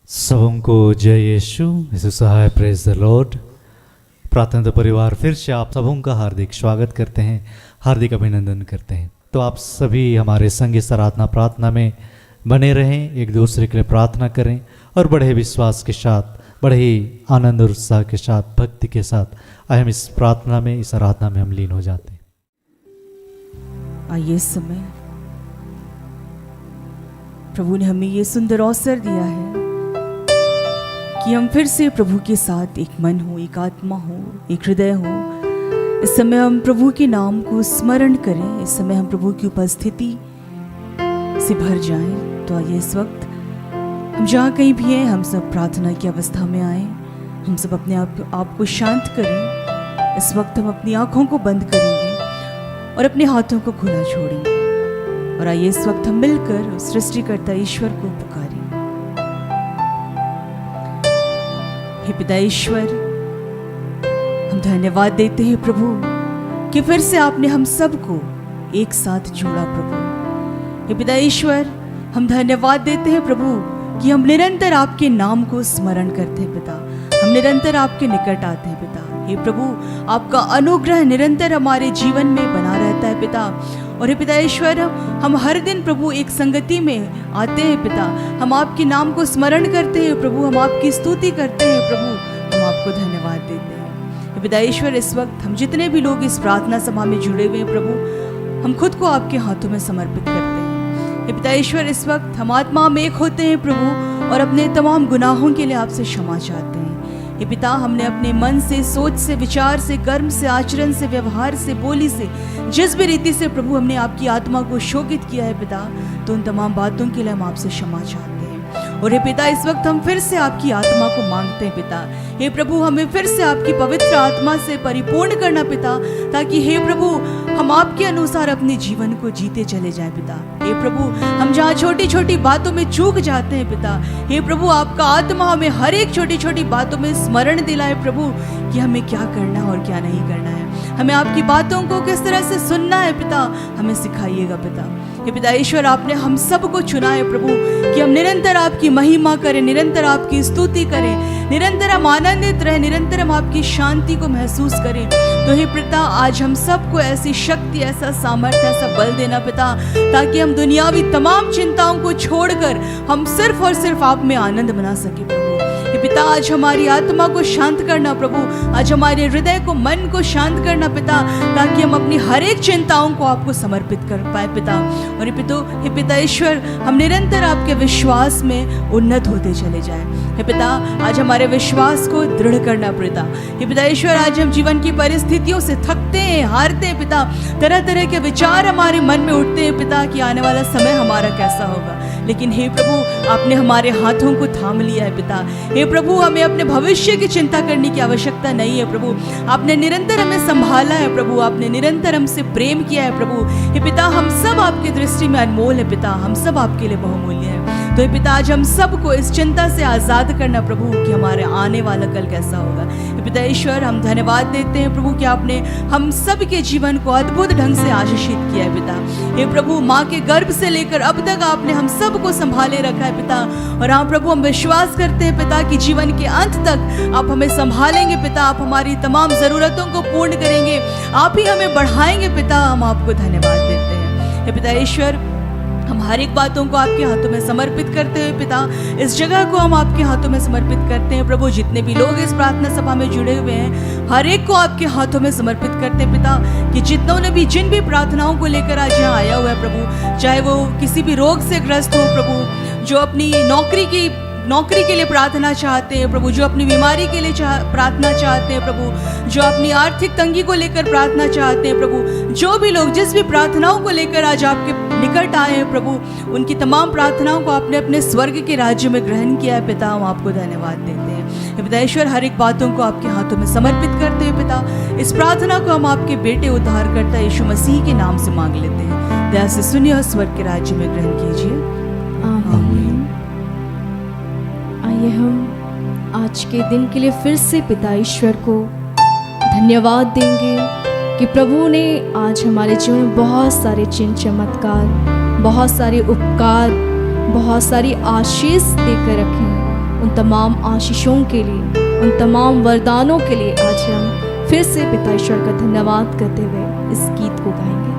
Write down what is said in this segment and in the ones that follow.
सबों को जय यीशु सहाय प्रेज द लॉर्ड। प्रार्थना तो परिवार फिर से आप सबों का हार्दिक स्वागत करते हैं, हार्दिक अभिनंदन करते हैं। तो आप सभी हमारे संग इस आराधना प्रार्थना में बने रहें, एक दूसरे के लिए प्रार्थना करें और बड़े विश्वास के साथ, बड़े ही आनंद और उत्साह के साथ, भक्ति के साथ आए हम इस प्रार्थना में, इस आराधना में हम लीन हो जाते हैं। आइए इस समय प्रभु ने हमें ये सुंदर अवसर दिया है कि हम फिर से प्रभु के साथ एक मन हो, एक आत्मा हो, एक हृदय हो। इस समय हम प्रभु के नाम को स्मरण करें, इस समय हम प्रभु की उपस्थिति से भर जाएं। तो आइए इस वक्त हम जहाँ कहीं भी हैं, हम सब प्रार्थना की अवस्था में आए। हम सब अपने आप को शांत करें। इस वक्त हम अपनी आंखों को बंद करेंगे और अपने हाथों को खुला छोड़ेंगे और आइए इस वक्त हम मिलकर सृष्टिकर्ता ईश्वर को पुकारें। हे पिता ईश्वर, हम धन्यवाद देते हैं प्रभु कि फिर से आपने हम सबको एक साथ जोड़ा प्रभु। हे पिता ईश्वर, हम धन्यवाद देते हैं प्रभु कि हम निरंतर आपके नाम को स्मरण करते हैं पिता, हम निरंतर आपके निकट आते हैं पिता। हे प्रभु, आपका अनुग्रह निरंतर हमारे जीवन में बना रहता है पिता। और हे पिता ईश्वर, हम हर दिन प्रभु एक संगति में आते हैं पिता, हम आपके नाम को स्मरण करते हैं प्रभु, हम आपकी स्तुति करते हैं प्रभु, हम आपको धन्यवाद देते हैं। हे पिता ईश्वर, इस वक्त हम जितने भी लोग इस प्रार्थना सभा में जुड़े हुए हैं प्रभु, हम खुद को आपके हाथों में समर्पित करते हैं। हे पिता ईश्वर, इस वक्त हम आत्मा में एक होते हैं प्रभु और अपने तमाम गुनाहों के लिए आपसे क्षमा चाहते हैं। हे पिता, हमने अपने मन से, सोच से, विचार से, कर्म से, आचरण से, व्यवहार से, बोली से, जिस भी रीति से प्रभु हमने आपकी आत्मा को शोकित किया है पिता, तो उन तमाम बातों के लिए हम आपसे क्षमा चाहते हैं। और हे पिता, इस वक्त हम फिर से आपकी आत्मा को मांगते हैं पिता। हे प्रभु, हमें फिर से आपकी पवित्र आत्मा से परिपूर्ण करना पिता, ताकि हे प्रभु हम आपके अनुसार अपने जीवन को जीते चले जाए पिता। हे प्रभु, हम जहाँ छोटी छोटी बातों में चूक जाते हैं पिता, हे प्रभु आपका आत्मा हमें हर एक छोटी छोटी बातों में स्मरण दिलाए प्रभु कि हमें क्या करना है और क्या नहीं करना है, हमें आपकी बातों को किस तरह से सुनना है पिता, हमें सिखाइएगा पिता। हे पिता ईश्वर, आपने हम सबको चुना है प्रभु कि हम निरंतर आपकी महिमा करें, निरंतर आपकी स्तुति करें, निरंतर हम आनंदित रहें, निरंतर हम आपकी शांति को महसूस करें। तो हे पिता, आज हम सबको ऐसी शक्ति, ऐसा सामर्थ्य, ऐसा बल देना पिता, ताकि हम दुनियावी तमाम चिंताओं को छोड़कर हम सिर्फ और सिर्फ आप में आनंद मना सके प्रभु। हे पिता, आज हमारी आत्मा को शांत करना प्रभु, आज हमारे हृदय को, मन को शांत करना पिता, ताकि हम अपनी हर एक चिंताओं को आपको समर्पित कर पाए पिता। और हे पिता ईश्वर, हम निरंतर आपके विश्वास में उन्नत होते चले जाए। हे पिता, आज हमारे विश्वास को दृढ़ करना पिता। हे पिता ईश्वर, आज हम जीवन की परिस्थितियों से थकते हैं, हारते हैं पिता, तरह तरह के विचार हमारे मन में उठते हैं पिता कि आने वाला समय हमारा कैसा होगा, लेकिन हे प्रभु आपने हमारे हाथों को थाम लिया है पिता। हे प्रभु, हमें अपने भविष्य की चिंता करने की आवश्यकता नहीं है प्रभु, आपने निरंतर हमें संभाला है प्रभु, आपने निरंतर हमसे प्रेम किया है प्रभु। हे पिता, हम सब आपकी दृष्टि में अनमोल है पिता, हम सब आपके लिए बहुमूल्य है। तो हे पिता, आज हम सबको इस चिंता से आज़ाद करना प्रभु कि हमारे आने वाला कल कैसा होगा। हे पिता ईश्वर, हम धन्यवाद देते हैं प्रभु कि आपने हम सब के जीवन को अद्भुत ढंग से आशीषित किया है पिता। हे प्रभु, माँ के गर्भ से लेकर अब तक आपने हम सब को संभाले रखा है पिता। और हाँ प्रभु, हम विश्वास करते हैं पिता कि जीवन के अंत तक आप हमें संभालेंगे पिता, आप हमारी तमाम ज़रूरतों को पूर्ण करेंगे, आप ही हमें बढ़ाएंगे पिता। हम आपको धन्यवाद देते हैं। हे पिता ईश्वर, हम हर एक बातों को आपके हाथों में समर्पित करते हैं पिता, इस जगह को हम आपके हाथों में समर्पित करते हैं प्रभु। जितने भी लोग इस प्रार्थना सभा में जुड़े हुए हैं, हर एक को आपके हाथों में समर्पित करते हैं पिता, कि जितनों भी जिन भी प्रार्थनाओं को लेकर आज यहाँ आया हुआ है प्रभु, चाहे वो किसी भी रोग से ग्रस्त हो प्रभु, जो अपनी नौकरी के लिए प्रार्थना चाहते हैं प्रभु, जो अपनी बीमारी के लिए प्रार्थना चाहते हैं प्रभु, जो अपनी आर्थिक तंगी को लेकर प्रार्थना चाहते हैं प्रभु, जो भी लोग जिस भी प्रार्थनाओं को लेकर आज आपके निकट आए हैं प्रभु, उनकी तमाम प्रार्थनाओं को आपने अपने स्वर्ग के राज्य में ग्रहण किया है पिता। हम आपको धन्यवाद देते हैं। पिता ईश्वर, हर एक बातों को आपके हाथों में समर्पित करते हैं पिता। इस प्रार्थना को हम आपके बेटे उद्धारकर्ता यीशु मसीह के नाम से मांग लेते हैं। दया से सुनिए और स्वर्ग के राज्य में ग्रहण कीजिए। आमीन। आइए हम आज के दिन के लिए फिर से पिता ईश्वर को धन्यवाद देंगे कि प्रभु ने आज हमारे जीवन में बहुत सारे चिन्ह चमत्कार, बहुत सारे उपकार, बहुत सारी आशीष देकर रखे। उन तमाम आशीषों के लिए, उन तमाम वरदानों के लिए आज हम फिर से पिता ईश्वर का धन्यवाद करते हुए इस गीत को गाएंगे।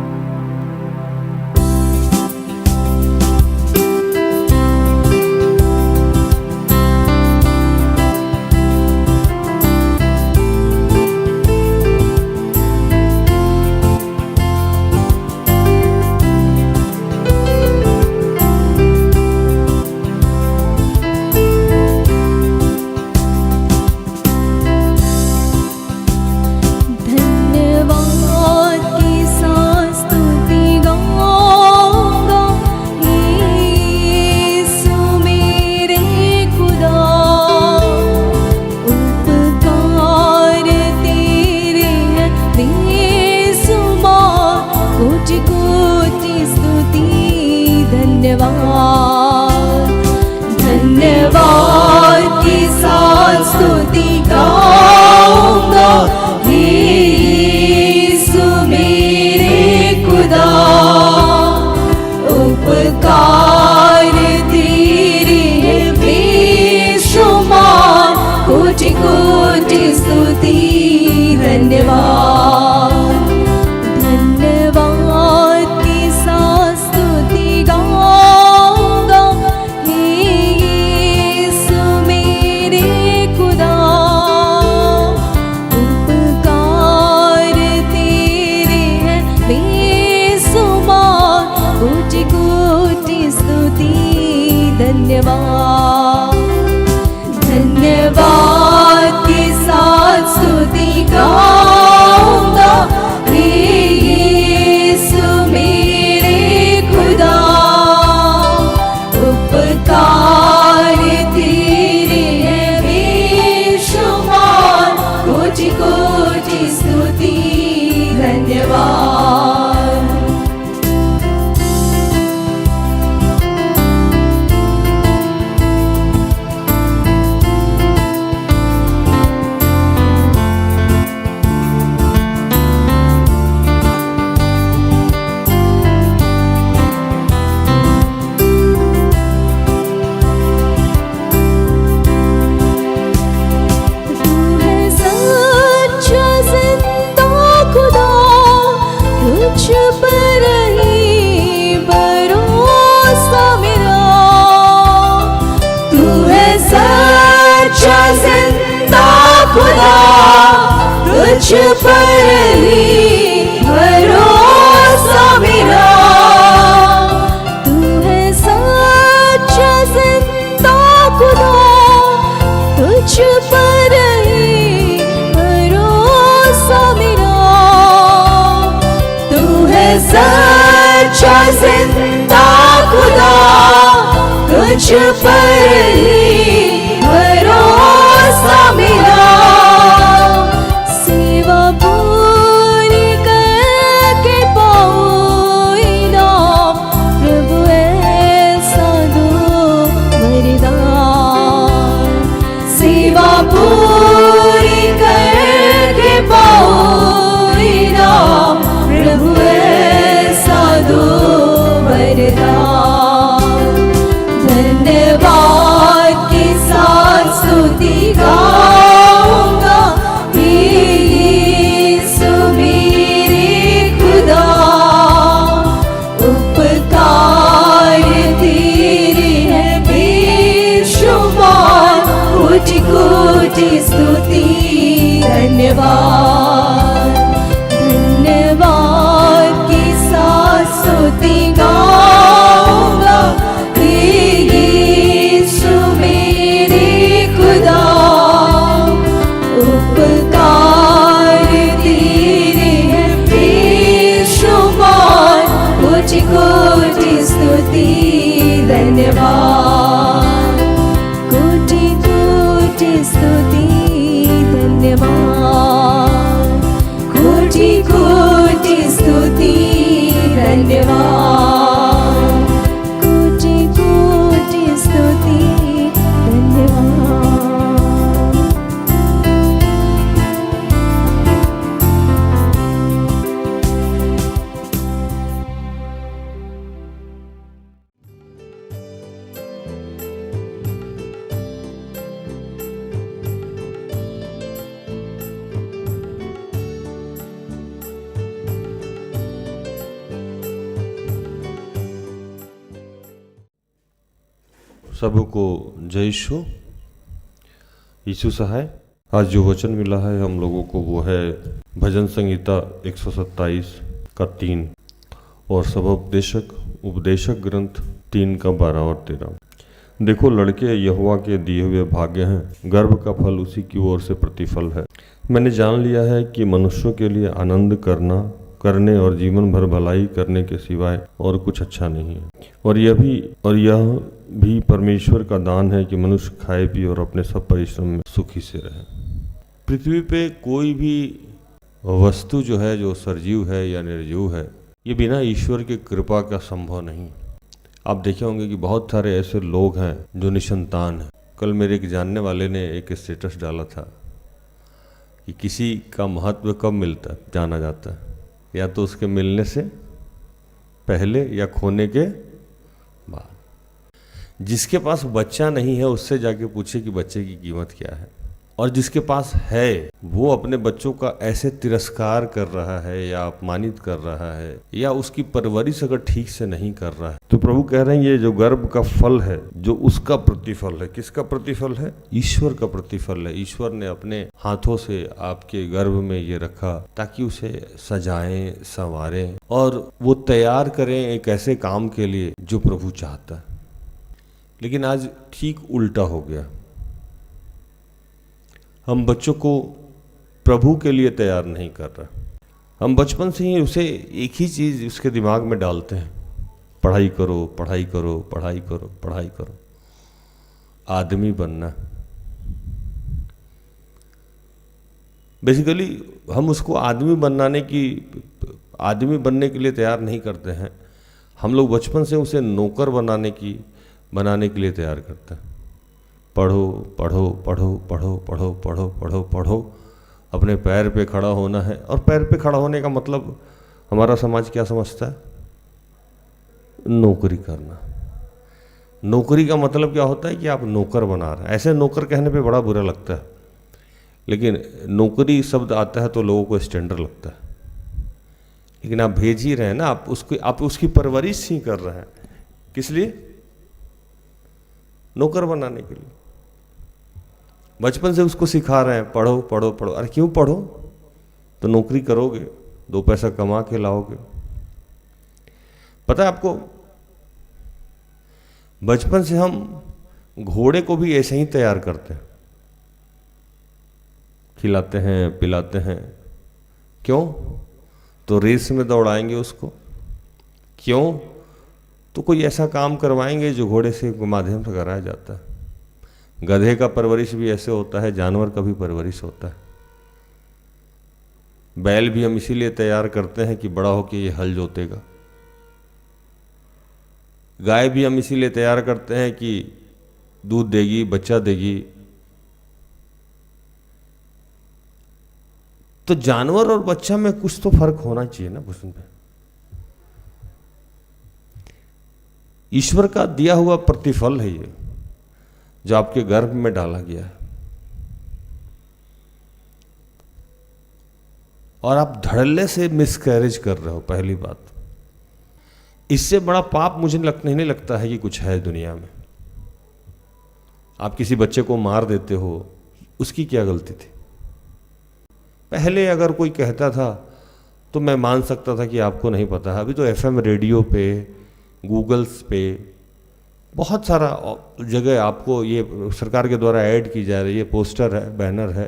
सबको जय यीशु। यीशु सहाय। आज जो वचन मिला है हम लोगों को वो है भजन संहिता 127 का 3 और उपदेशक ग्रंथ 3 का 12 और 13। देखो लड़के यहोवा के दिए हुए भाग्य हैं, गर्भ का फल उसी की ओर से प्रतिफल है। मैंने जान लिया है कि मनुष्यों के लिए आनंद करने और जीवन भर भलाई करने के सिवाय और कुछ अच्छा नहीं है। और यह भी परमेश्वर का दान है कि मनुष्य खाए पिए और अपने सब परिश्रम में सुखी से रहे। पृथ्वी पे कोई भी वस्तु जो है, जो सजीव है या निर्जीव है, ये बिना ईश्वर की कृपा का संभव नहीं। आप देखे होंगे कि बहुत सारे ऐसे लोग हैं जो निसंतान हैं। कल मेरे एक जानने वाले ने एक स्टेटस डाला था कि किसी का महत्व कब मिलता है, जाना जाता है, या तो उसके मिलने से पहले या खोने के बाद। जिसके पास बच्चा नहीं है उससे जाके पूछे कि बच्चे की कीमत क्या है। और जिसके पास है वो अपने बच्चों का ऐसे तिरस्कार कर रहा है या अपमानित कर रहा है या उसकी परवरिश अगर ठीक से नहीं कर रहा है, तो प्रभु कह रहे हैं ये जो गर्भ का फल है, जो उसका प्रतिफल है। किसका प्रतिफल है? ईश्वर का प्रतिफल है। ईश्वर ने अपने हाथों से आपके गर्भ में ये रखा ताकि उसे सजाएं, संवारें और वो तैयार करें एक ऐसे काम के लिए जो प्रभु चाहता है। लेकिन आज ठीक उल्टा हो गया। हम बच्चों को प्रभु के लिए तैयार नहीं कर रहे। हम बचपन से ही उसे एक ही चीज़ उसके दिमाग में डालते हैं, पढ़ाई करो, पढ़ाई करो, पढ़ाई करो, पढ़ाई करो, आदमी बनना। बेसिकली हम उसको आदमी बनने के लिए तैयार नहीं करते हैं। हम लोग बचपन से उसे नौकर बनाने के लिए तैयार करते हैं। पढ़ो पढ़ो पढ़ो पढ़ो पढ़ो पढ़ो पढ़ो पढ़ो, अपने पैर पे खड़ा होना है। और पैर पे खड़ा होने का मतलब हमारा समाज क्या समझता है? नौकरी करना। नौकरी का मतलब क्या होता है कि आप नौकर बना रहे हैं। ऐसे नौकर कहने पे बड़ा बुरा लगता है, लेकिन नौकरी शब्द आता है तो लोगों को स्टैंडर्ड लगता है। लेकिन आप भेज ही रहे हैं ना, आप उसकी परवरिश ही कर रहे हैं। किस लिए? नौकर बनाने के लिए। बचपन से उसको सिखा रहे हैं पढ़ो पढ़ो पढ़ो। अरे क्यों पढ़ो? तो नौकरी करोगे, 2 पैसा कमा के लाओगे। पता है आपको, बचपन से हम घोड़े को भी ऐसे ही तैयार करते हैं, खिलाते हैं, पिलाते हैं। क्यों? तो रेस में दौड़ाएंगे उसको। क्यों? तो कोई ऐसा काम करवाएंगे जो घोड़े से के माध्यम से कराया जाता है। गधे का परवरिश भी ऐसे होता है, जानवर का भी परवरिश होता है। बैल भी हम इसीलिए तैयार करते हैं कि बड़ा होकर ये हल जोतेगा। गाय भी हम इसीलिए तैयार करते हैं कि दूध देगी, बच्चा देगी। तो जानवर और बच्चा में कुछ तो फर्क होना चाहिए ना उसमें। ईश्वर का दिया हुआ प्रतिफल है ये, जो आपके गर्भ में डाला गया है। और आप धड़ल्ले से मिसकैरेज कर रहे हो। पहली बात, इससे बड़ा पाप मुझे नहीं लगता है कि कुछ है दुनिया में। आप किसी बच्चे को मार देते हो, उसकी क्या गलती थी? पहले अगर कोई कहता था तो मैं मान सकता था कि आपको नहीं पता है। अभी तो FM रेडियो पे, गूगल्स पे बहुत सारा जगह आपको ये सरकार के द्वारा ऐड की जा रही है, पोस्टर है, बैनर है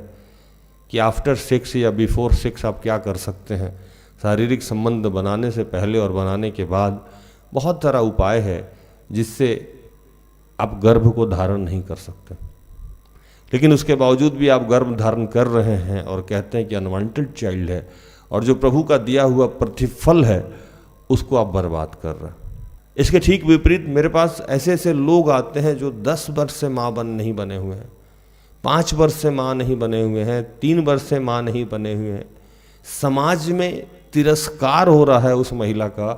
कि आफ्टर सेक्स या बिफोर सेक्स आप क्या कर सकते हैं। शारीरिक संबंध बनाने से पहले और बनाने के बाद बहुत सारा उपाय है जिससे आप गर्भ को धारण नहीं कर सकते। लेकिन उसके बावजूद भी आप गर्भ धारण कर रहे हैं और कहते हैं कि अनवांटेड चाइल्ड है, और जो प्रभु का दिया हुआ प्रतिफल है उसको आप बर्बाद कर रहे हैं। इसके ठीक विपरीत मेरे पास ऐसे ऐसे लोग आते हैं जो 10 वर्ष से माँ नहीं बने हुए हैं, 5 वर्ष से माँ नहीं बने हुए हैं, 3 वर्ष से माँ नहीं बने हुए हैं। समाज में तिरस्कार हो रहा है उस महिला का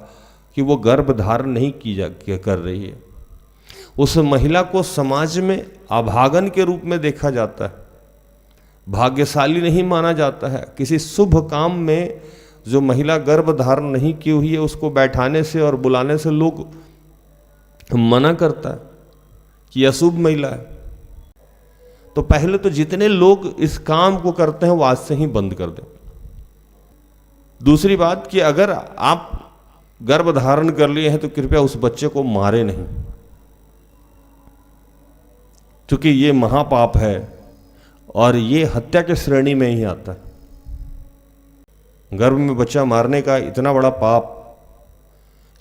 कि वो गर्भ धारण नहीं कर रही है। उस महिला को समाज में अभागन के रूप में देखा जाता है, भाग्यशाली नहीं माना जाता है। किसी शुभ काम में जो महिला गर्भ धारण नहीं की हुई है उसको बैठाने से और बुलाने से लोग मना करता है कि अशुभ महिला है। तो पहले तो जितने लोग इस काम को करते हैं वो आज से ही बंद कर दें। दूसरी बात कि अगर आप गर्भ धारण कर लिए हैं तो कृपया उस बच्चे को मारे नहीं, क्योंकि ये महापाप है और ये हत्या के श्रेणी में ही आता है। गर्भ में बच्चा मारने का इतना बड़ा पाप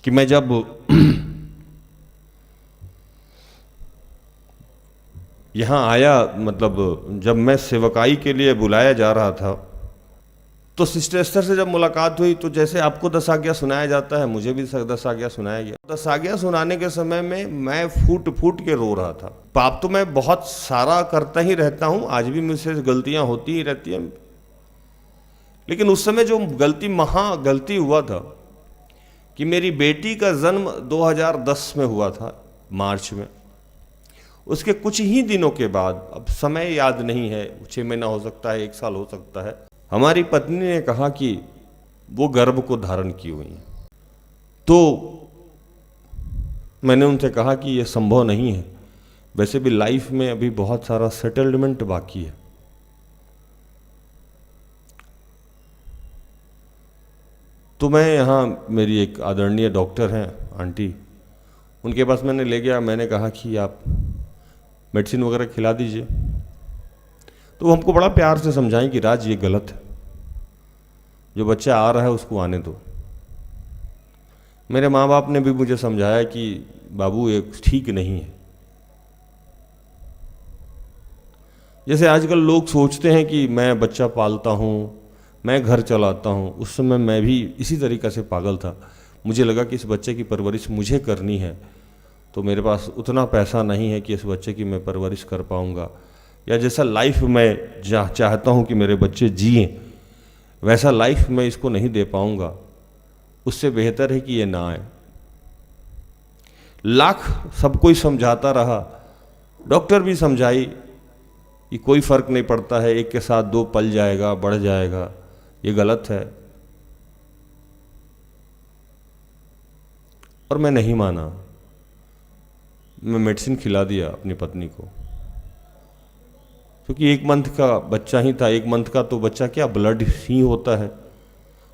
कि मैं जब यहां आया, मतलब जब मैं सेवकाई के लिए बुलाया जा रहा था, तो सिस्टर एस्टर से जब मुलाकात हुई तो जैसे आपको 10 आज्ञा सुनाया जाता है, मुझे भी 10 आज्ञा सुनाया गया। 10 आज्ञा सुनाने के समय में मैं फूट फूट के रो रहा था। पाप तो मैं बहुत सारा करता ही रहता हूं, आज भी मुझसे गलतियां होती ही रहती हैं, लेकिन उस समय जो गलती हुआ था कि मेरी बेटी का जन्म 2010 में हुआ था, मार्च में। उसके कुछ ही दिनों के बाद, अब समय याद नहीं है, 6 महीना हो सकता है, 1 साल हो सकता है, हमारी पत्नी ने कहा कि वो गर्भ को धारण की हुई है। तो मैंने उनसे कहा कि ये संभव नहीं है, वैसे भी लाइफ में अभी बहुत सारा सेटलमेंट बाकी है। तो मैं यहाँ, मेरी एक आदरणीय डॉक्टर हैं आंटी, उनके पास मैंने ले गया। मैंने कहा कि आप मेडिसिन वगैरह खिला दीजिए। तो वो हमको बड़ा प्यार से समझाएं कि राज ये गलत है, जो बच्चा आ रहा है उसको आने दो। मेरे माँ बाप ने भी मुझे समझाया कि बाबू ये ठीक नहीं है। जैसे आजकल लोग सोचते हैं कि मैं बच्चा पालता हूँ, मैं घर चलाता हूँ, उस समय मैं भी इसी तरीक़े से पागल था। मुझे लगा कि इस बच्चे की परवरिश मुझे करनी है, तो मेरे पास उतना पैसा नहीं है कि इस बच्चे की मैं परवरिश कर पाऊँगा, या जैसा लाइफ मैं चाहता हूँ कि मेरे बच्चे जिएं, वैसा लाइफ मैं इसको नहीं दे पाऊँगा। उससे बेहतर है कि ये ना आए। लाख सब कोई समझाता रहा, डॉक्टर भी समझाई कि कोई फर्क नहीं पड़ता है, एक के साथ 2 पल जाएगा, बढ़ जाएगा, ये गलत है। और मैं नहीं माना। मैं मेडिसिन खिला दिया अपनी पत्नी को, क्योंकि 1 मंथ का बच्चा ही था। 1 मंथ का तो बच्चा क्या, ब्लड ही होता है।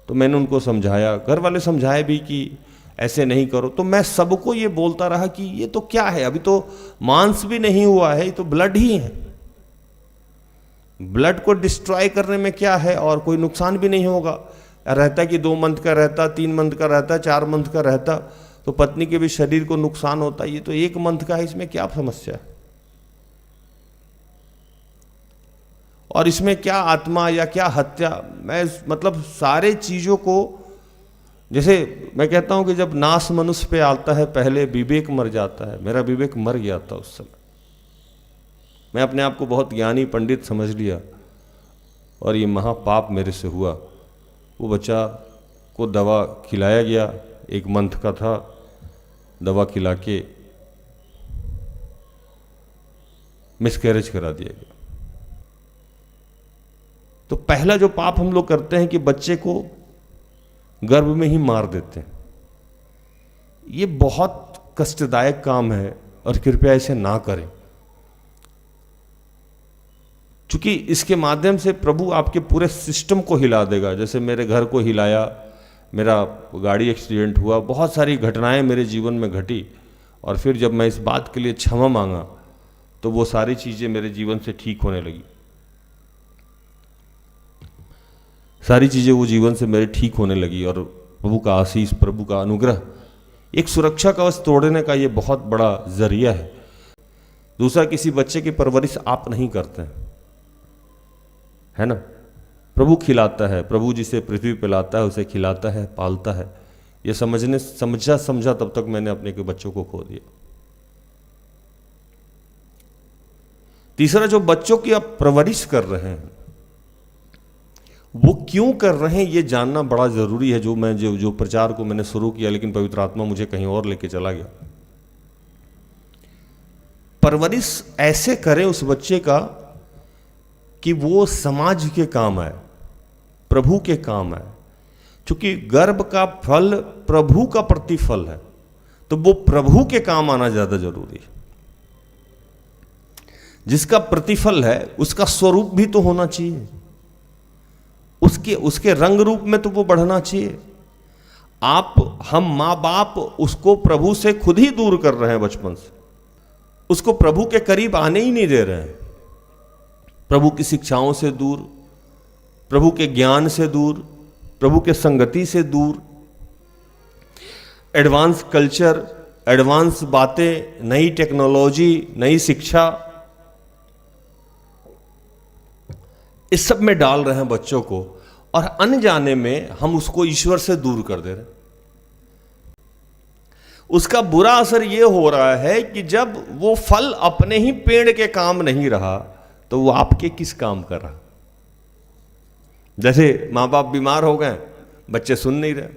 तो मैंने उनको समझाया, घर वाले समझाए भी कि ऐसे नहीं करो। तो मैं सबको ये बोलता रहा कि ये तो क्या है, अभी तो मांस भी नहीं हुआ है, ये तो ब्लड ही है। ब्लड को डिस्ट्रॉय करने में क्या है, और कोई नुकसान भी नहीं होगा। रहता कि 2 मंथ का रहता, 3 मंथ का रहता, 4 मंथ का रहता, तो पत्नी के भी शरीर को नुकसान होता। ये तो 1 मंथ का है, इसमें क्या समस्या है? और इसमें क्या आत्मा या क्या हत्या? मैं मतलब सारे चीज़ों को, जैसे मैं कहता हूं कि जब नाश मनुष्य पे आता है पहले विवेक मर जाता है। मेरा विवेक मर गया था उस समय। मैं अपने आप को बहुत ज्ञानी पंडित समझ लिया और ये महापाप मेरे से हुआ। वो बच्चा को दवा खिलाया गया, 1 मंथ का था, दवा खिला के मिसकैरेज करा दिया गया। तो पहला जो पाप हम लोग करते हैं कि बच्चे को गर्भ में ही मार देते हैं। ये बहुत कष्टदायक काम है और कृपया इसे ना करें, क्योंकि इसके माध्यम से प्रभु आपके पूरे सिस्टम को हिला देगा। जैसे मेरे घर को हिलाया, मेरा गाड़ी एक्सीडेंट हुआ, बहुत सारी घटनाएं मेरे जीवन में घटी, और फिर जब मैं इस बात के लिए क्षमा मांगा तो वो सारी चीज़ें मेरे जीवन से ठीक होने लगी। सारी चीज़ें वो जीवन से मेरे ठीक होने लगी, और प्रभु का आशीष, प्रभु का अनुग्रह, एक सुरक्षा कवच तोड़ने का ये बहुत बड़ा जरिया है। दूसरा, किसी बच्चे की परवरिश आप नहीं करते हैं, है ना? प्रभु खिलाता है। प्रभु जिसे पृथ्वी पे लाता है उसे खिलाता है, पालता है। ये समझा तब तक मैंने अपने के बच्चों को खो दिया। तीसरा, जो बच्चों की आप परवरिश कर रहे हैं वो क्यों कर रहे हैं ये जानना बड़ा जरूरी है। जो प्रचार को मैंने शुरू किया, लेकिन पवित्र आत्मा मुझे कहीं और लेके चला गया। परवरिश ऐसे करें उस बच्चे का कि वो समाज के काम आए, प्रभु के काम आए, क्योंकि गर्भ का फल प्रभु का प्रतिफल है, तो वो प्रभु के काम आना ज्यादा जरूरी है। जिसका प्रतिफल है उसका स्वरूप भी तो होना चाहिए, उसके रंग रूप में तो वो बढ़ना चाहिए। हम माँ बाप उसको प्रभु से खुद ही दूर कर रहे हैं बचपन से, उसको प्रभु के करीब आने ही नहीं दे रहे हैं। प्रभु की शिक्षाओं से दूर, प्रभु के ज्ञान से दूर, प्रभु के संगति से दूर, एडवांस कल्चर, एडवांस बातें, नई टेक्नोलॉजी, नई शिक्षा, इस सब में डाल रहे हैं बच्चों को, और अनजाने में हम उसको ईश्वर से दूर कर दे रहे हैं। उसका बुरा असर यह हो रहा है कि जब वो फल अपने ही पेड़ के काम नहीं रहा तो वो आपके किस काम कर रहा। जैसे माँ बाप बीमार हो गए, बच्चे सुन नहीं रहे,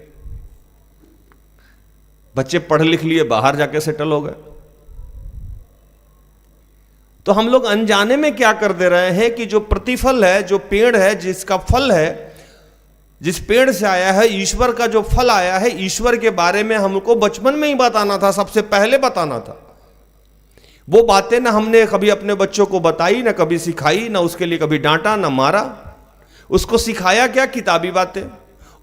बच्चे पढ़ लिख लिए, बाहर जाके सेटल हो गए, तो हम लोग अनजाने में क्या कर दे रहे हैं कि जो प्रतिफल है, जो पेड़ है, जिसका फल है, जिस पेड़ से आया है, ईश्वर का जो फल आया है, ईश्वर के बारे में हमको बचपन में ही बताना था, सबसे पहले बताना था। वो बातें ना हमने कभी अपने बच्चों को बताई, ना कभी सिखाई, ना उसके लिए कभी डांटा, ना मारा। उसको सिखाया क्या? किताबी बातें।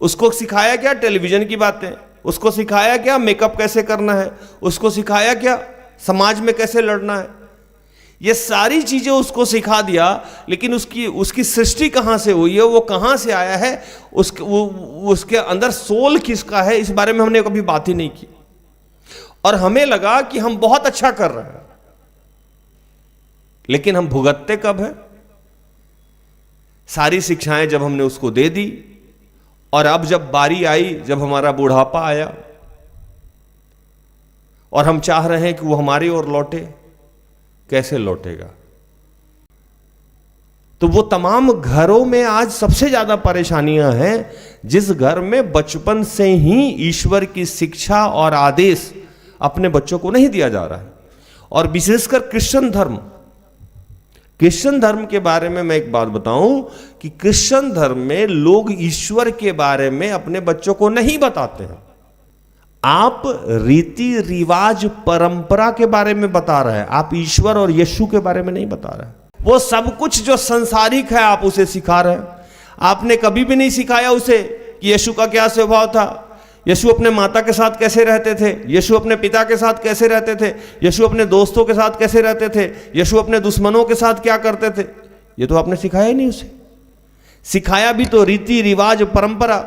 उसको सिखाया क्या? टेलीविजन की बातें। उसको सिखाया क्या? मेकअप कैसे करना है। उसको सिखाया क्या? समाज में कैसे लड़ना है। ये सारी चीजें उसको सिखा दिया, लेकिन उसकी सृष्टि कहां से हुई है, वो कहां से आया है, उसके अंदर सोल किसका है, इस बारे में हमने कभी बात ही नहीं की। और हमें लगा कि हम बहुत अच्छा कर रहे हैं, लेकिन हम भुगतते कब है? सारी शिक्षाएं जब हमने उसको दे दी, और अब जब बारी आई, जब हमारा बुढ़ापा आया और हम चाह रहे हैं कि वो हमारी ओर लौटे, कैसे लौटेगा? तो वो तमाम घरों में आज सबसे ज्यादा परेशानियां हैं जिस घर में बचपन से ही ईश्वर की शिक्षा और आदेश अपने बच्चों को नहीं दिया जा रहा है। और विशेषकर क्रिश्चियन धर्म के बारे में मैं एक बात बताऊं कि क्रिश्चियन धर्म में लोग ईश्वर के बारे में अपने बच्चों को नहीं बताते हैं। आप रीति रिवाज परंपरा के बारे में बता रहे हैं, आप ईश्वर और यीशु के बारे में नहीं बता रहे हैं। वो सब कुछ जो संसारिक है आप उसे सिखा रहे हैं। आपने कभी भी नहीं सिखाया उसे कि यीशु का क्या स्वभाव था, यीशु अपने माता के साथ कैसे रहते थे, यीशु अपने पिता के साथ कैसे रहते थे, यीशु अपने दोस्तों के साथ कैसे रहते थे, यीशु अपने दुश्मनों के साथ क्या करते थे। ये तो आपने सिखाया ही नहीं उसे। सिखाया भी तो रीति रिवाज परंपरा,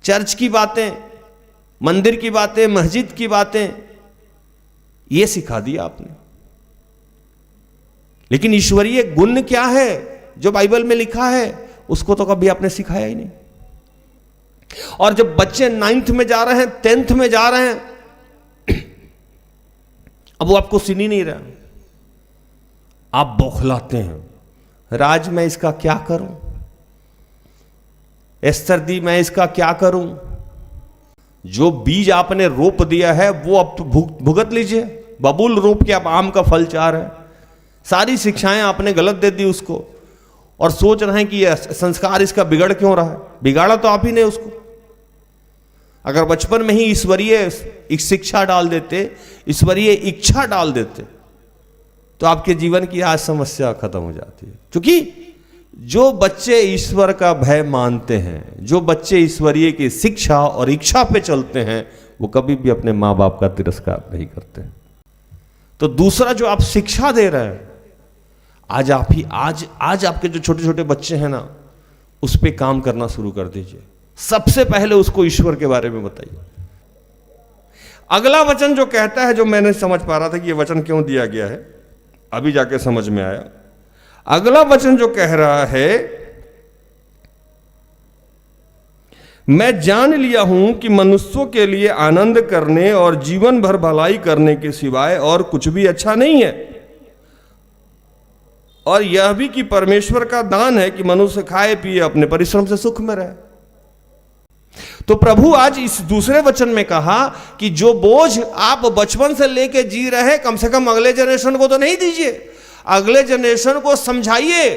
चर्च की बातें, मंदिर की बातें, मस्जिद की बातें, ये सिखा दिया आपने। लेकिन ईश्वरीय गुण क्या है जो बाइबल में लिखा है, उसको तो कभी आपने सिखाया ही नहीं। और जब बच्चे 9th में जा रहे हैं, 10th में जा रहे हैं, अब वो आपको सुन ही नहीं रहा, आप बौखलाते हैं, राज मैं इसका क्या करूं, एस्तर दी मैं इसका क्या करूं। जो बीज आपने रोप दिया है वो अब तो भुगत लीजिए। बबूल रोप के अब आम का फल चाह रहे हैं। सारी शिक्षाएं आपने गलत दे दी उसको, और सोच रहे हैं कि यह संस्कार इसका बिगड़ क्यों रहा है। बिगाड़ा तो आप ही ने उसको। अगर बचपन में ही ईश्वरीय शिक्षा डाल देते, ईश्वरीय इच्छा डाल देते, तो आपके जीवन की आज समस्या खत्म हो जाती है। क्योंकि जो बच्चे ईश्वर का भय मानते हैं, जो बच्चे ईश्वरीय की शिक्षा और इच्छा पे चलते हैं, वो कभी भी अपने माँ बाप का तिरस्कार नहीं करते। तो दूसरा जो आप शिक्षा दे रहे हैं, आज आपके जो छोटे छोटे बच्चे हैं ना, उस पे काम करना शुरू कर दीजिए। सबसे पहले उसको ईश्वर के बारे में बताइए। अगला वचन जो कहता है, जो मैंने समझ पा रहा था कि ये वचन क्यों दिया गया है, अभी जाके समझ में आया। अगला वचन जो कह रहा है, मैं जान लिया हूं कि मनुष्यों के लिए आनंद करने और जीवन भर भलाई करने के सिवाय और कुछ भी अच्छा नहीं है, और यह भी कि परमेश्वर का दान है कि मनुष्य खाए पिए अपने परिश्रम से सुख में रहे। तो प्रभु आज इस दूसरे वचन में कहा कि जो बोझ आप बचपन से लेके जी रहे हैं, कम से कम अगले जनरेशन को तो नहीं दीजिए। अगले जनरेशन को समझाइए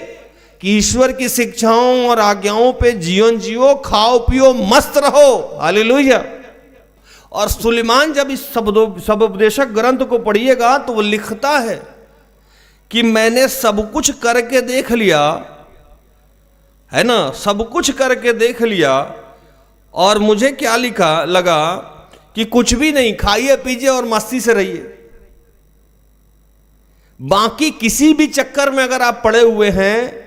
कि ईश्वर की शिक्षाओं और आज्ञाओं पे जीवन जियो, खाओ पियो, मस्त रहो। हालेलुया। और सुलेमान जब इस सबोपदेशक ग्रंथ को पढ़िएगा तो वो लिखता है कि मैंने सब कुछ करके देख लिया, है ना, सब कुछ करके देख लिया और मुझे क्या लगा कि कुछ भी नहीं, खाइए पीजिए और मस्ती से रहिए। बाकी किसी भी चक्कर में अगर आप पड़े हुए हैं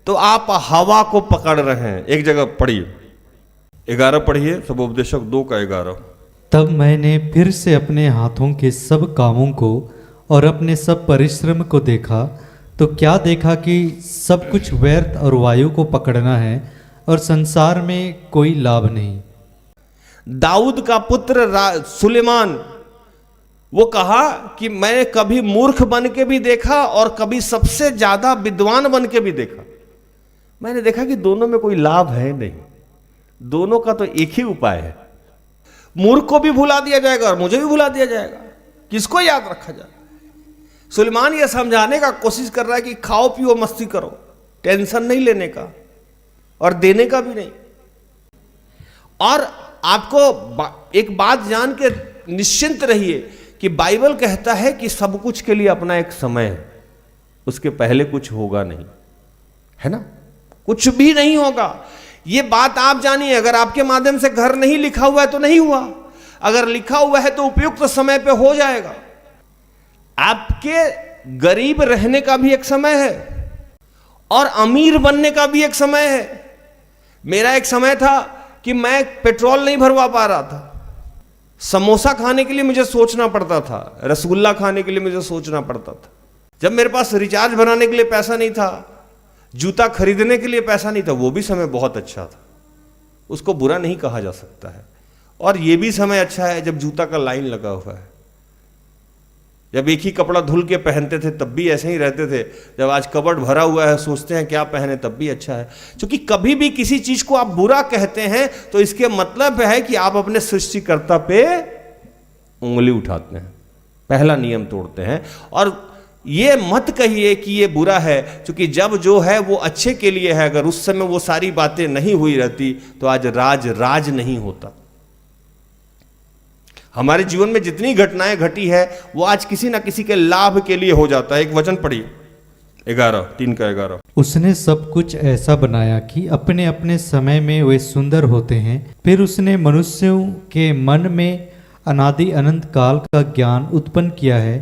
तो आप हवा को पकड़ रहे हैं। एक जगह पढ़िए, 11 पढ़िए, सबोपदेशक 2:11। तब मैंने फिर से अपने हाथों के सब कामों को और अपने सब परिश्रम को देखा, तो क्या देखा कि सब कुछ व्यर्थ और वायु को पकड़ना है और संसार में कोई लाभ नहीं। दाऊद का पुत्र सुलेमान, वो कहा कि मैं कभी मूर्ख बन के भी देखा और कभी सबसे ज्यादा विद्वान बन के भी देखा। मैंने देखा कि दोनों में कोई लाभ है नहीं, दोनों का तो एक ही उपाय है। मूर्ख को भी भुला दिया जाएगा और मुझे भी भुला दिया जाएगा, किसको याद रखा जाए। सुलेमान यह समझाने का कोशिश कर रहा है कि खाओ पियो मस्ती करो, टेंशन नहीं लेने का और देने का भी नहीं। और आपको एक बात जान के निश्चिंत रहिए कि बाइबल कहता है कि सब कुछ के लिए अपना एक समय है, उसके पहले कुछ होगा नहीं, है ना, कुछ भी नहीं होगा। ये बात आप जानिए। अगर आपके माध्यम से घर नहीं लिखा हुआ है तो नहीं हुआ, अगर लिखा हुआ है तो उपयुक्त समय पे हो जाएगा। आपके गरीब रहने का भी एक समय है और अमीर बनने का भी एक समय है। मेरा एक समय था कि मैं पेट्रोल नहीं भरवा पा रहा था, समोसा खाने के लिए मुझे सोचना पड़ता था, रसगुल्ला खाने के लिए मुझे सोचना पड़ता था। जब मेरे पास रिचार्ज भराने के लिए पैसा नहीं था, जूता खरीदने के लिए पैसा नहीं था, वो भी समय बहुत अच्छा था, उसको बुरा नहीं कहा जा सकता है। और ये भी समय अच्छा है जब जूता का लाइन लगा हुआ है, जब एक ही कपड़ा धुल के पहनते थे तब भी ऐसे ही रहते थे, जब आज कबर्ड भरा हुआ है सोचते हैं क्या पहने तब भी अच्छा है। क्योंकि कभी भी किसी चीज को आप बुरा कहते हैं तो इसके मतलब है कि आप अपने सृष्टिकर्ता पे उंगली उठाते हैं, पहला नियम तोड़ते हैं। और ये मत कहिए कि ये बुरा है, क्योंकि जब जो है वो अच्छे के लिए है। अगर उस समय वो सारी बातें नहीं हुई रहती तो आज राज नहीं होता। हमारे जीवन में जितनी घटनाएं घटी है वो आज किसी ना किसी के लाभ के लिए हो जाता है। एक वचन पढ़िए, 3:11। उसने सब कुछ ऐसा बनाया कि अपने अपने समय में वे सुंदर होते हैं। फिर उसने मनुष्यों के मन में अनादि अनंत काल का ज्ञान उत्पन्न किया है,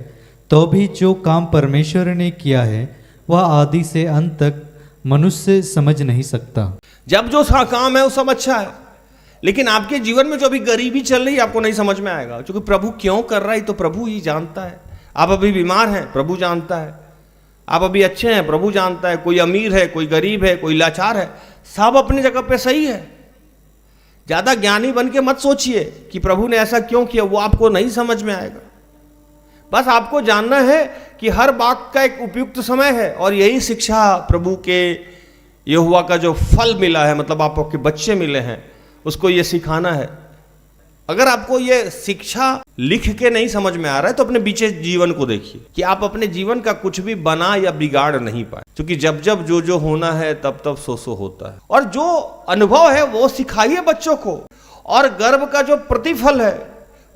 तो भी जो काम परमेश्वर ने किया है वह आदि से अंत तक मनुष्य समझ नहीं सकता। जब जो सा काम है वो सब अच्छा है, लेकिन आपके जीवन में जो अभी गरीबी चल रही है आपको नहीं समझ में आएगा, क्योंकि प्रभु क्यों कर रहा है तो प्रभु ही जानता है। आप अभी बीमार हैं, प्रभु जानता है। आप अभी अच्छे हैं, प्रभु जानता है। कोई अमीर है, कोई गरीब है, कोई लाचार है, सब अपनी जगह पे सही है। ज्यादा ज्ञानी बन के मत सोचिए कि प्रभु ने ऐसा क्यों किया, वो आपको नहीं समझ में आएगा। बस आपको जानना है कि हर बात का एक उपयुक्त समय है, और यही शिक्षा प्रभु के यहोवा का जो फल मिला है, मतलब आपके बच्चे मिले हैं, उसको ये सिखाना है। अगर आपको ये शिक्षा लिख के नहीं समझ में आ रहा है तो अपने बीचे जीवन को देखिए कि आप अपने जीवन का कुछ भी बना या बिगाड़ नहीं पाए, क्योंकि जब जब जो जो होना है तब तब सो होता है। और जो अनुभव है वो सिखाइए बच्चों को, और गर्भ का जो प्रतिफल है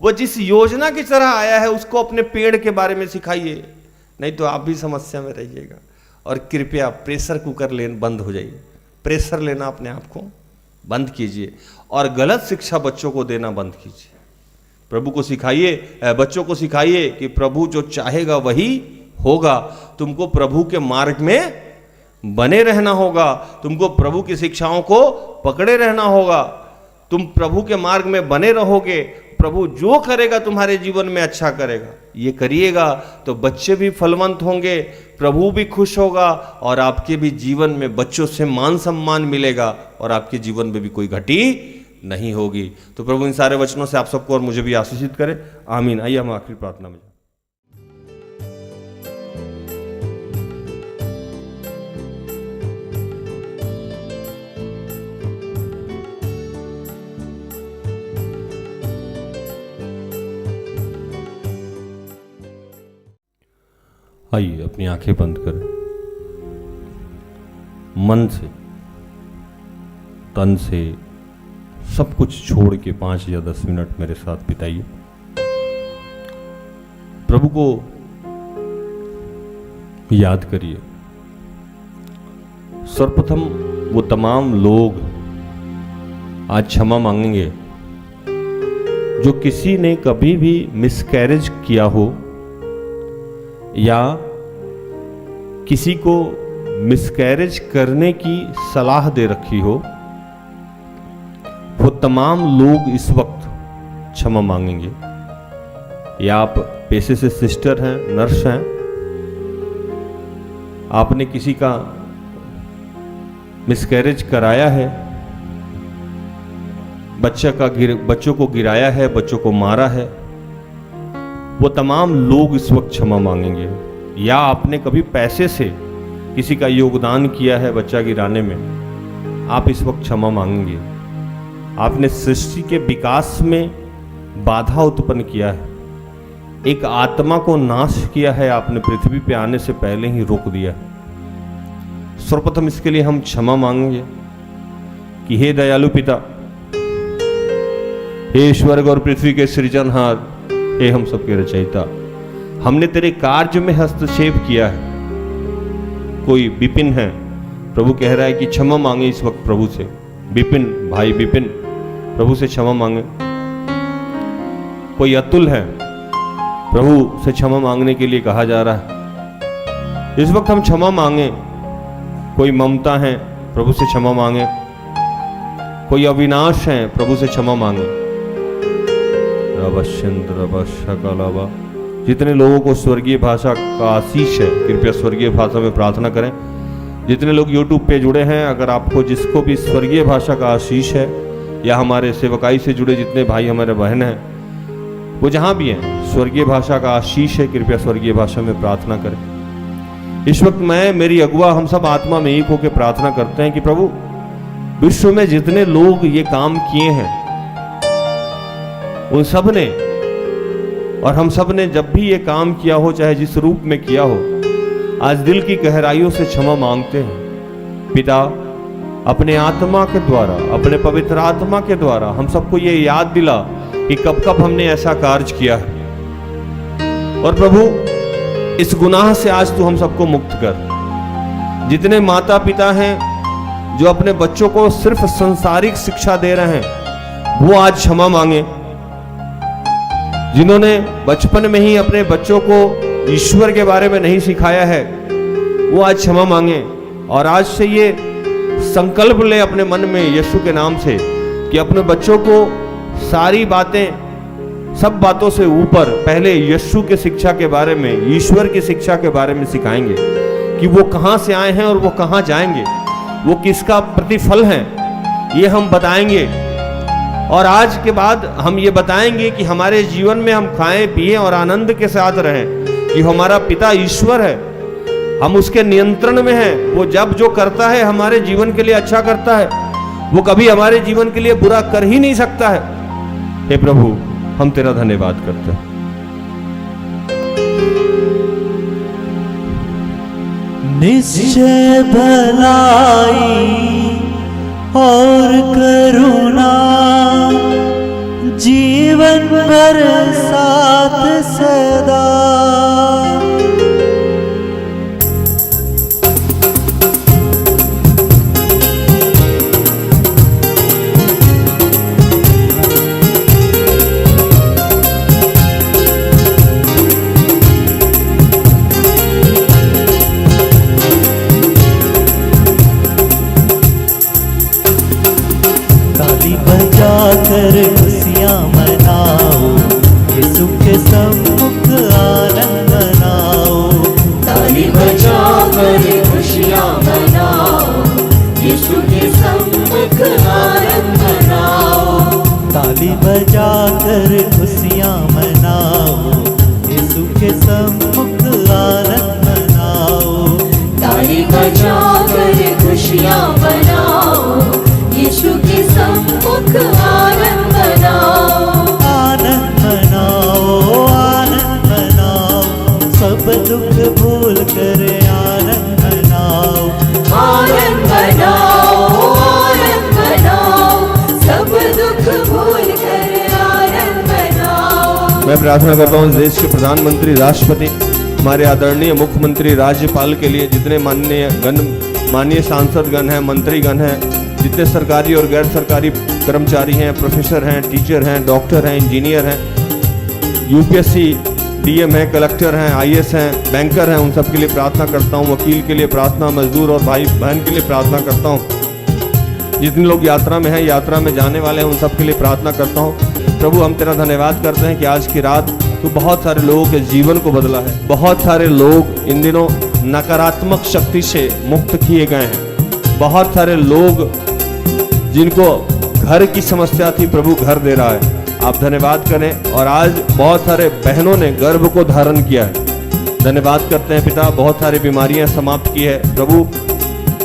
वो जिस योजना की तरह आया है उसको अपने पेड़ के बारे में सिखाइए, नहीं तो आप भी समस्या में रहिएगा। और कृपया प्रेशर कुकर लेना बंद हो जाइए, प्रेशर लेना अपने आप को बंद कीजिए, और गलत शिक्षा बच्चों को देना बंद कीजिए। प्रभु को सिखाइए, बच्चों को सिखाइए कि प्रभु जो चाहेगा वही होगा। तुमको प्रभु के मार्ग में बने रहना होगा, तुमको प्रभु की शिक्षाओं को पकड़े रहना होगा। तुम प्रभु के मार्ग में बने रहोगे, प्रभु जो करेगा तुम्हारे जीवन में अच्छा करेगा। ये करिएगा तो बच्चे भी फलवंत होंगे, प्रभु भी खुश होगा, और आपके भी जीवन में बच्चों से मान सम्मान मिलेगा, और आपके जीवन में भी कोई घटी नहीं होगी। तो प्रभु इन सारे वचनों से आप सबको और मुझे भी आशीषित करे, आमीन। आइए हम आखिरी प्रार्थना में। आइए अपनी आंखें बंद करें, मन से तन से सब कुछ छोड़ के 5 या 10 मिनट मेरे साथ बिताइए। प्रभु को याद करिए। सर्वप्रथम वो तमाम लोग आज क्षमा मांगेंगे जो किसी ने कभी भी मिसकैरेज किया हो या किसी को मिसकैरेज करने की सलाह दे रखी हो। वो तमाम लोग इस वक्त क्षमा मांगेंगे। या आप पेशे से सिस्टर हैं, नर्स हैं, आपने किसी का मिसकैरेज कराया है, बच्चों को गिराया है, बच्चों को मारा है, वो तमाम लोग इस वक्त क्षमा मांगेंगे। या आपने कभी पैसे से किसी का योगदान किया है बच्चा गिराने में, आप इस वक्त क्षमा मांगेंगे। आपने सृष्टि के विकास में बाधा उत्पन्न किया है, एक आत्मा को नाश किया है, आपने पृथ्वी पे आने से पहले ही रोक दिया। सर्वप्रथम इसके लिए हम क्षमा मांगेंगे कि हे दयालु पिता, हे स्वर्ग और पृथ्वी के सृजनहार, हे हम सबके रचयिता, हमने तेरे कार्य में हस्तक्षेप किया है। कोई विपिन है, प्रभु कह रहा है कि क्षमा मांगे इस वक्त प्रभु से। विपिन, भाई विपिन, प्रभु से क्षमा मांगे। कोई अतुल है, प्रभु से क्षमा मांगने के लिए कहा जा रहा है। इस वक्त हम क्षमा मांगे। कोई ममता है, प्रभु से क्षमा मांगे। कोई अविनाश है, प्रभु से क्षमा मांगे। जितने लोगों को स्वर्गीय भाषा का आशीष है, कृपया स्वर्गीय भाषा में प्रार्थना करें। जितने लोग YouTube पे जुड़े हैं, अगर आपको जिसको भी स्वर्गीय भाषा का आशीष है, या हमारे सेवकाई से जुड़े जितने भाई हमारे बहन हैं, वो जहां भी हैं, स्वर्गीय भाषा का आशीष है, कृपया स्वर्गीय भाषा में प्रार्थना करें। इस वक्त मैं, मेरी अगुआ, हम सब आत्मा में एक होकर प्रार्थना करते हैं कि प्रभु, विश्व में जितने लोग ये काम किए हैं, उन सब ने और हम सब ने जब भी ये काम किया हो, चाहे जिस रूप में किया हो, आज दिल की गहराइयों से क्षमा मांगते हैं। पिता, अपने आत्मा के द्वारा, अपने पवित्र आत्मा के द्वारा हम सबको ये याद दिला कि कब कब हमने ऐसा कार्य किया है। और प्रभु, इस गुनाह से आज तू हम सबको मुक्त कर। जितने माता पिता हैं जो अपने बच्चों को सिर्फ संसारिक शिक्षा दे रहे हैं, वो आज क्षमा मांगे। जिन्होंने बचपन में ही अपने बच्चों को ईश्वर के बारे में नहीं सिखाया है, वो आज क्षमा मांगे। और आज से ये संकल्प ले अपने मन में यीशु के नाम से कि अपने बच्चों को सारी बातें, सब बातों से ऊपर पहले यीशु के शिक्षा के बारे में, ईश्वर की शिक्षा के बारे में सिखाएंगे कि वो कहां से आए हैं और वो कहां जाएंगे, वो किसका प्रतिफल है, ये हम बताएंगे। और आज के बाद हम ये बताएंगे कि हमारे जीवन में हम खाएं पिएं और आनंद के साथ रहें, कि हमारा पिता ईश्वर है, हम उसके नियंत्रण में हैं। वो जब जो करता है हमारे जीवन के लिए अच्छा करता है, वो कभी हमारे जीवन के लिए बुरा कर ही नहीं सकता है। हे प्रभु, हम तेरा धन्यवाद करते हैं। निश्चय भलाई और करुणा जीवन भर साथ सदा। कर खुशियाँ मनाओ, यीशु के सम्मुख आनंद मनाओ। ताली बजाकर खुशियाँ मनाओ, यीशु के सम्मुख आनंद मनाओ। ताली बजाकर खुशियाँ मनाओ, यीशु के सम्मुख आनंद मनाओ। ताली बजाकर खुशियाँ मनाओ, यीशु के सम्मुख आनंद मनाओ। आनंद मनाओ, आनंद मनाओ, सब दुख भूल कर आनंद मनाओ। आनंद मनाओ, आनंद मनाओ, सब दुख भूल कर आनंद मनाओ। मैं प्रार्थना करता हूँ देश के प्रधानमंत्री, राष्ट्रपति, हमारे आदरणीय मुख्यमंत्री, राज्यपाल के लिए जितने माननीय सांसदगण हैं, मंत्रीगण हैं, जितने सरकारी और गैर सरकारी कर्मचारी हैं, प्रोफेसर हैं, टीचर हैं, डॉक्टर हैं, इंजीनियर हैं, यूपीएससी डीएम हैं, कलेक्टर हैं, आईएएस हैं, बैंकर हैं, उन सब के लिए प्रार्थना करता हूँ। वकील के लिए प्रार्थना, मजदूर और भाई बहन के लिए प्रार्थना करता हूँ। जितने लोग यात्रा में हैं, यात्रा में जाने वाले हैं, उन सब के लिए प्रार्थना करता हूँ। प्रभु, हम तेरा धन्यवाद करते हैं कि आज की रात तू बहुत सारे लोगों के जीवन को बदला है। बहुत सारे लोग इन दिनों नकारात्मक शक्ति से मुक्त किए गए हैं। बहुत सारे लोग जिनको घर की समस्या थी, प्रभु घर दे रहा है। आप धन्यवाद करें। और आज बहुत सारे बहनों ने गर्भ को धारण किया है। धन्यवाद करते हैं पिता, बहुत सारी बीमारियां समाप्त की है। प्रभु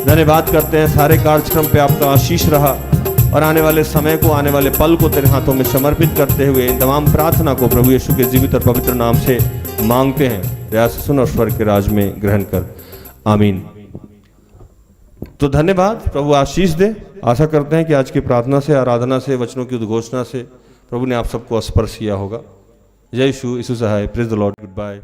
धन्यवाद करते हैं, सारे कार्यक्रम पे आपका आशीष रहा और आने वाले समय को, आने वाले पल को तेरे हाथों में समर्पित करते हुए इन तमाम प्रार्थना को प्रभु यीशु के जीवित और पवित्र नाम से मांगते हैं। दया से सुन और स्वर्ग के राज में ग्रहण कर, आमीन। तो धन्यवाद, प्रभु आशीष दे। आशा करते हैं कि आज की प्रार्थना से, आराधना से, वचनों की उद्घोषणा से प्रभु ने आप सबको स्पर्श किया होगा। जय यीशु, यीशु सहाय। Praise the Lord. Good bye.